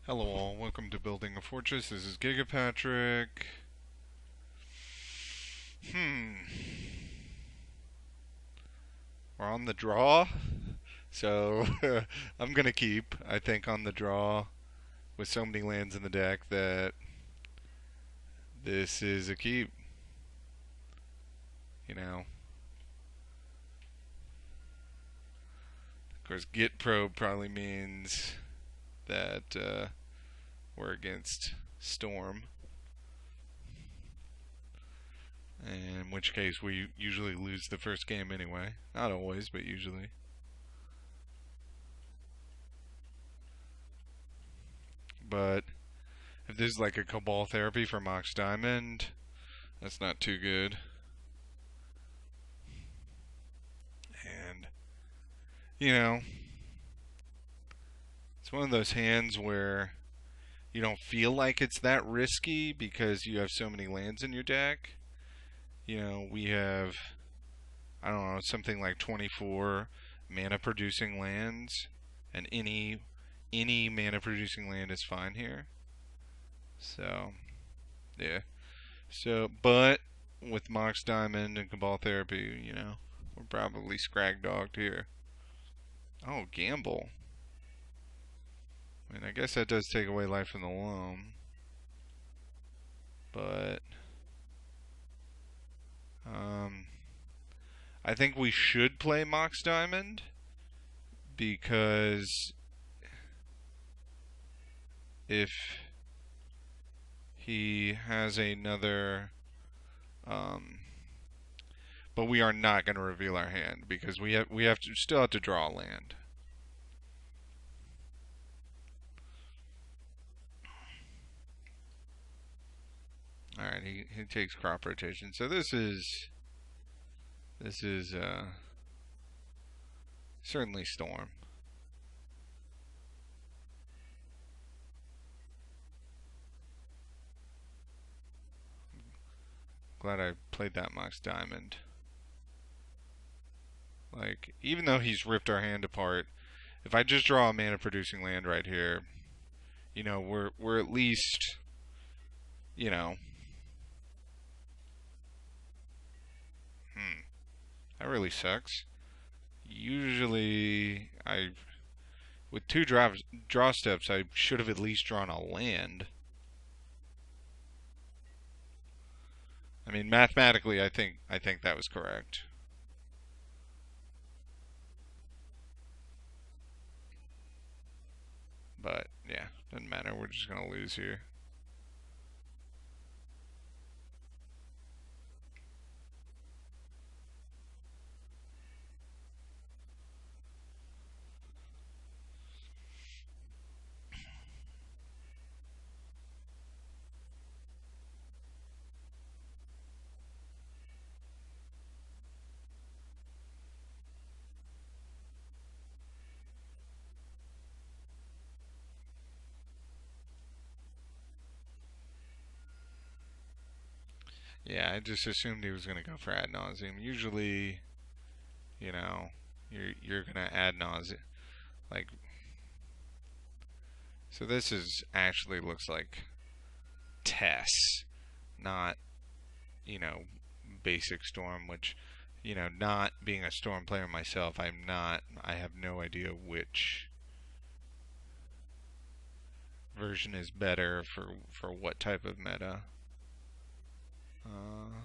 Hello all, welcome to Building a Fortress. This is Gigapatrick. Hmm. We're on the draw. So I'm gonna keep, I think, on the draw with so many lands in the deck that this is a keep. You know. Of course, Git Probe probably means that we're against Storm. In which case we usually lose the first game anyway. Not always, but usually. But if this is like a Cabal Therapy for Mox Diamond, that's not too good. And, you know, it's one of those hands where you don't feel like it's that risky because you have so many lands in your deck. You know, we have, I don't know, something like 24 mana producing lands, and any mana producing land is fine here. So, yeah. So, but with Mox Diamond and Cabal Therapy, we're probably scrag dogged here. Oh, gamble. I mean, I guess that does take away life from the loam. But, um, I think we should play Mox Diamond because if he has another, um, but we are not going to reveal our hand because we still have to draw a land. All right, he takes crop rotation. So this is certainly Storm. Glad I played that Mox Diamond. Like, even though he's ripped our hand apart, if I just draw a mana producing land right here, we're at least, you know, that really sucks. Usually, with two draw steps, I should have at least drawn a land. I mean, mathematically, I think that was correct. But yeah, doesn't matter. We're just gonna lose here. Yeah, I just assumed he was gonna go for ad nauseum. Usually, you know, you're gonna ad nauseum. Like, so this is actually looks like Tess, not you know basic Storm, which not being a Storm player myself, I'm not. I have no idea which version is better for what type of meta. Uh,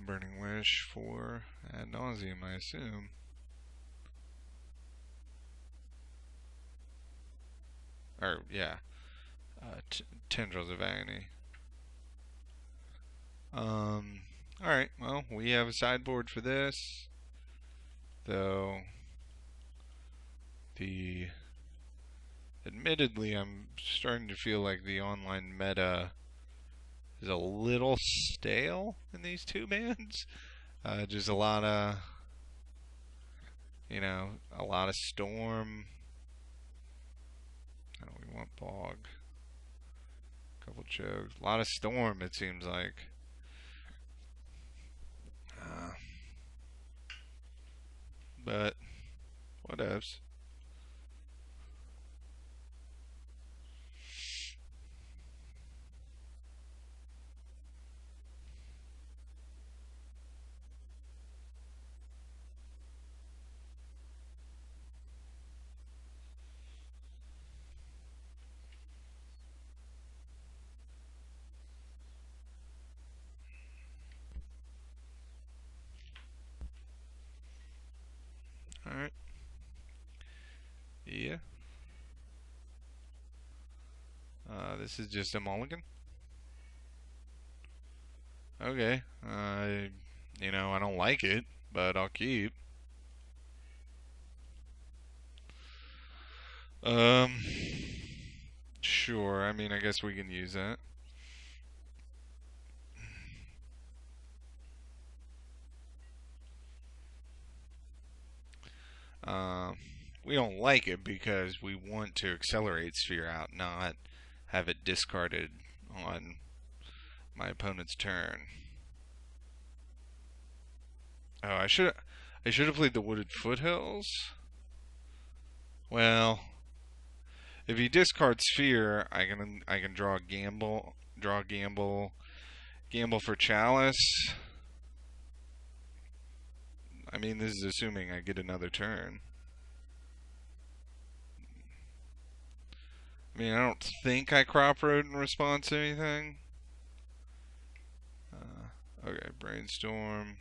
Burning Wish for ad nauseum, I assume. Or yeah, Tendrils of Agony. All right. Well, we have a sideboard for this, though. The admittedly, I'm starting to feel like the online meta is a little stale in these two bands. Just a lot of, a lot of storm. I don't we want bog. Couple chokes. A lot of storm, it seems like. Uh, but, whatevs. Alright. Yeah. This is just a mulligan. Okay. I don't like it, but I'll keep. Um, sure. I mean, I guess we can use that. Um, we don't like it because we want to accelerate Sphere out, not have it discarded on my opponent's turn. Oh, I should have played the Wooded Foothills. Well, if he discards Sphere, I can draw a gamble for Chalice. I mean, this is assuming I get another turn. I mean, I don't think I crop road in response to anything. Okay, brainstorm.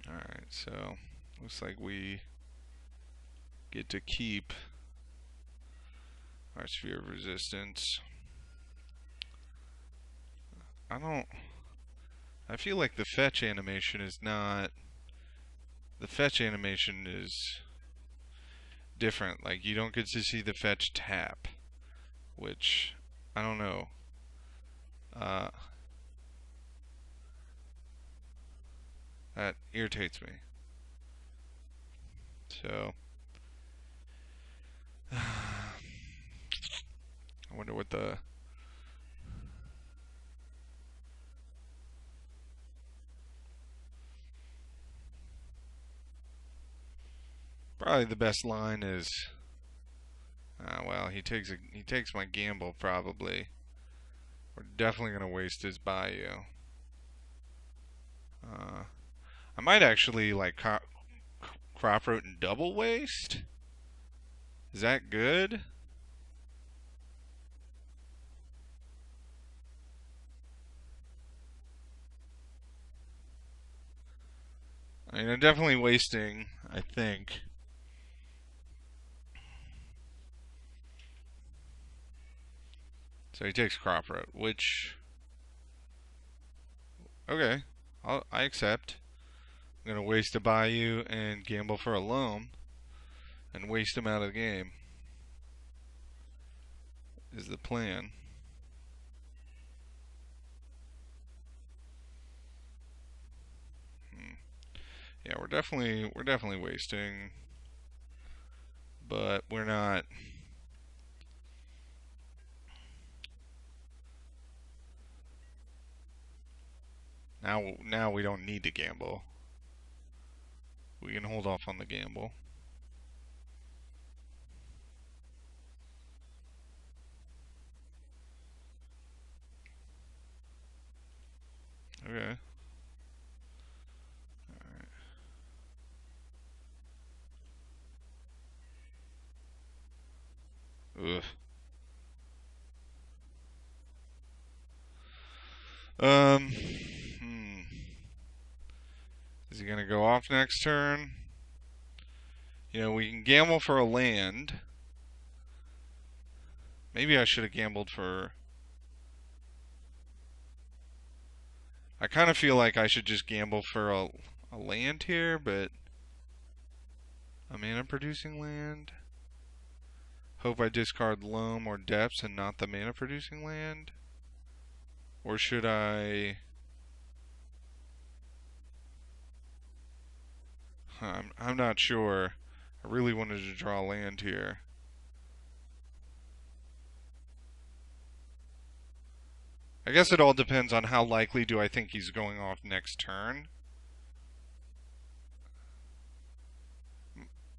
Alright, so looks like we get to keep our Sphere of Resistance. I feel like the fetch animation is not. The fetch animation is different. Like, you don't get to see the fetch tap, which, I don't know. That irritates me. So, I wonder what the. Probably the best line is. Well, he takes my gamble probably. We're definitely gonna waste his Bayou. I might actually like crop root and double waste. Is that good? I mean, I'm definitely wasting, I think. So he takes crop root, which. Okay, I accept. I'm gonna waste a Bayou and gamble for a loam and waste him out of the game. Is the plan. Yeah, we're definitely wasting, but we're not. Now we don't need to gamble. We can hold off on the gamble. Okay. Ugh. Hmm. Is he gonna go off next turn? We can gamble for a land. Maybe I should have gambled for... I kind of feel like I should just gamble for a land here, but... A mana producing land? Hope I discard Loam or Depths and not the mana producing land? Or should I... I'm not sure. I really wanted to draw land here. I guess it all depends on how likely do I think he's going off next turn.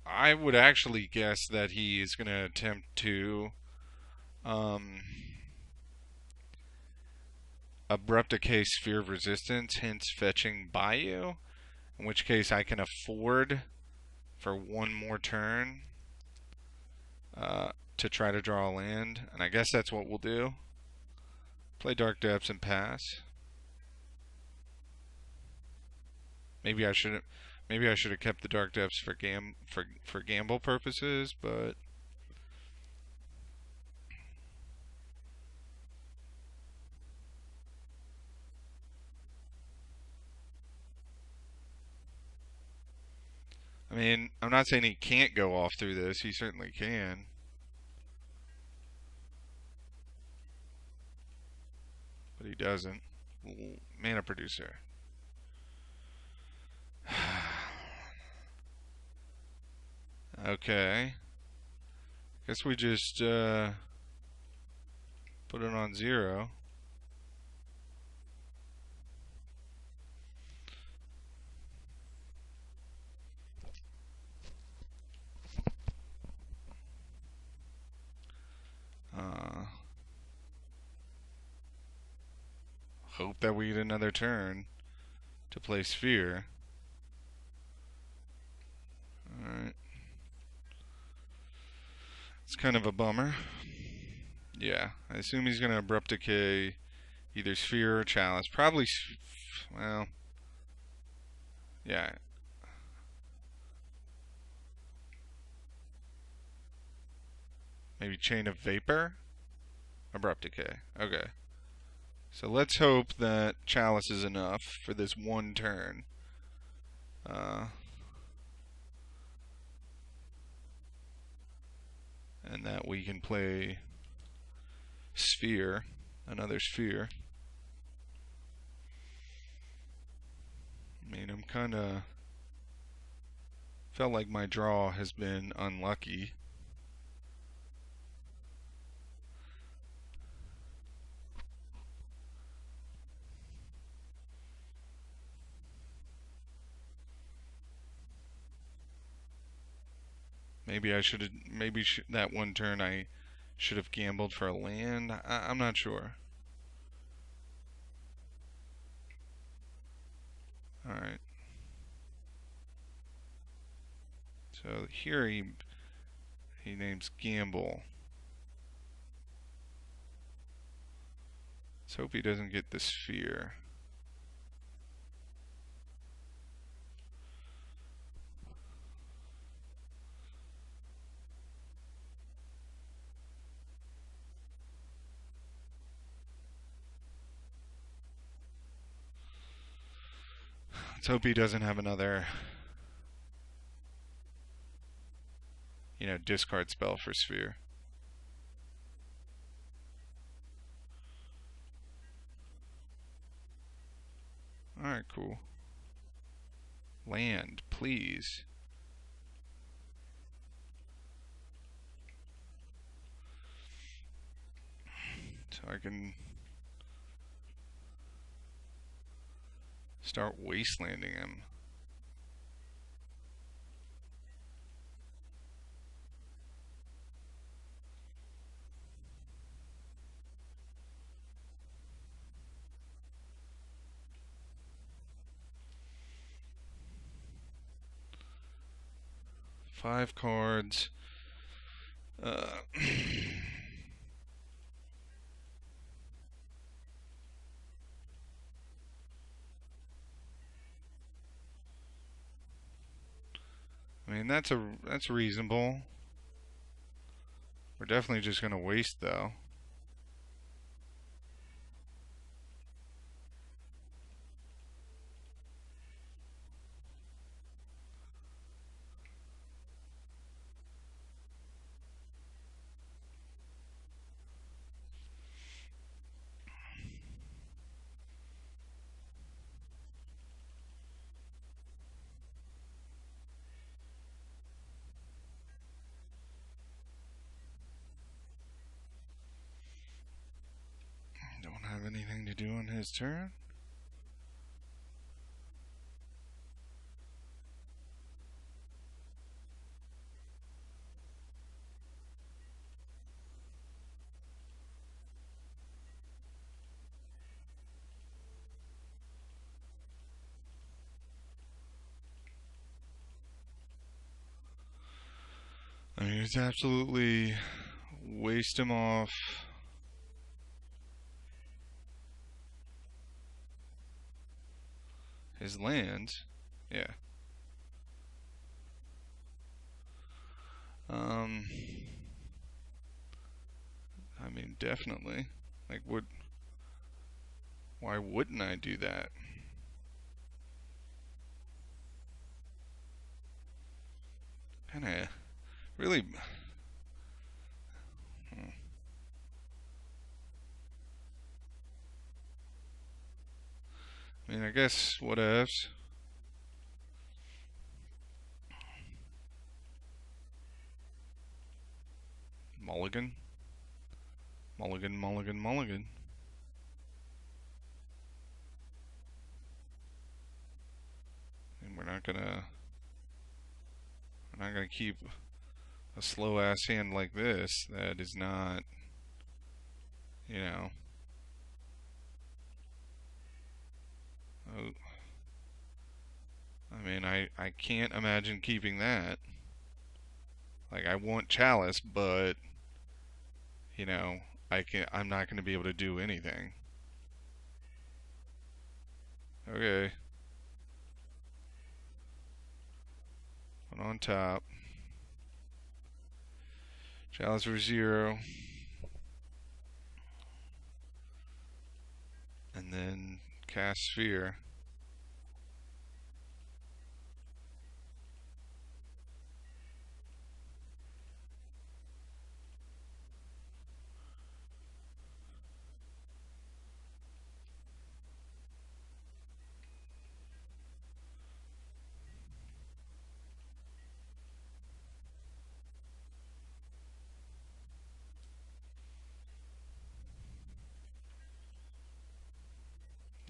I would actually guess that he is going to attempt to Abrupt Decay Sphere of Resistance, hence fetching Bayou, in which case I can afford for one more turn to try to draw a land, and I guess that's what we'll do. Play Dark Depths and pass. Maybe I shouldn't. Maybe I should have kept the Dark Depths for gamble purposes, but I mean, I'm not saying he can't go off through this. He certainly can. But he doesn't. Mana producer. Okay. Guess we just put it on 0. Hope that we get another turn to play Sphere. Alright. It's kind of a bummer. Yeah, I assume he's going to Abrupt Decay either Sphere or Chalice. Probably, well, yeah. Maybe Chain of Vapor? Abrupt Decay. Okay. So let's hope that Chalice is enough for this one turn. And that we can play Sphere, another Sphere. I mean, I'm kind of felt like my draw has been unlucky. Maybe I should have. Maybe that one turn I should have gambled for a land. I'm not sure. All right. So here he names gamble. Let's hope he doesn't get the Sphere. Let's hope he doesn't have another, discard spell for Sphere. Alright, cool. Land, please. So I can start wastelanding him. Five cards. I mean, that's reasonable. We're definitely just going to waste, though. Don't have anything to do on his turn. I mean, it's absolutely waste him off. His land. Yeah. I mean, definitely. Like, why wouldn't I do that? Kinda, really. I mean, I guess whatevs. Mulligan. Mulligan, mulligan, mulligan. And we're not gonna keep a slow ass hand like this that is not, you know. Oh, I mean, I can't imagine keeping that. Like, I want Chalice, but you know, I'm not going to be able to do anything. Okay. One on top. Chalice for 0. And then cast Sphere.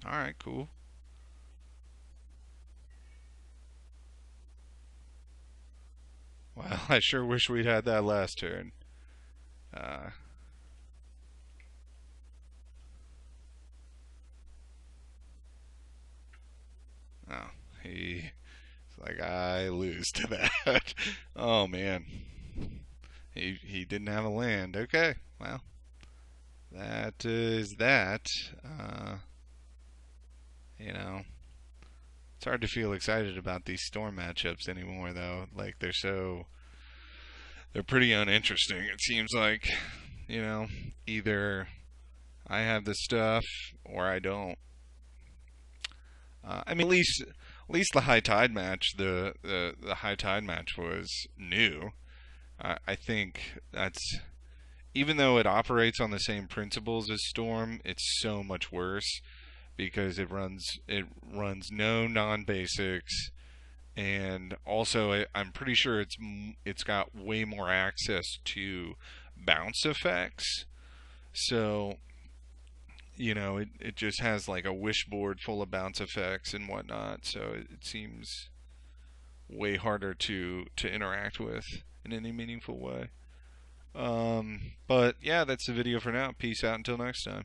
Alright, cool. Well, I sure wish we'd had that last turn. Oh, he's like, I lose to that. Oh, man. He didn't have a land. Okay, well, that is that. You know, it's hard to feel excited about these Storm matchups anymore, though. Like, they're pretty uninteresting. It seems like, you know, either I have the stuff or I don't. I mean, at least the high tide match, the high tide match was new. I think that's, even though it operates on the same principles as Storm, it's so much worse because it runs no non basics, and also I'm pretty sure it's got way more access to bounce effects. So it just has like a wish board full of bounce effects and whatnot. So it seems way harder to interact with in any meaningful way. But yeah, that's the video for now. Peace out until next time.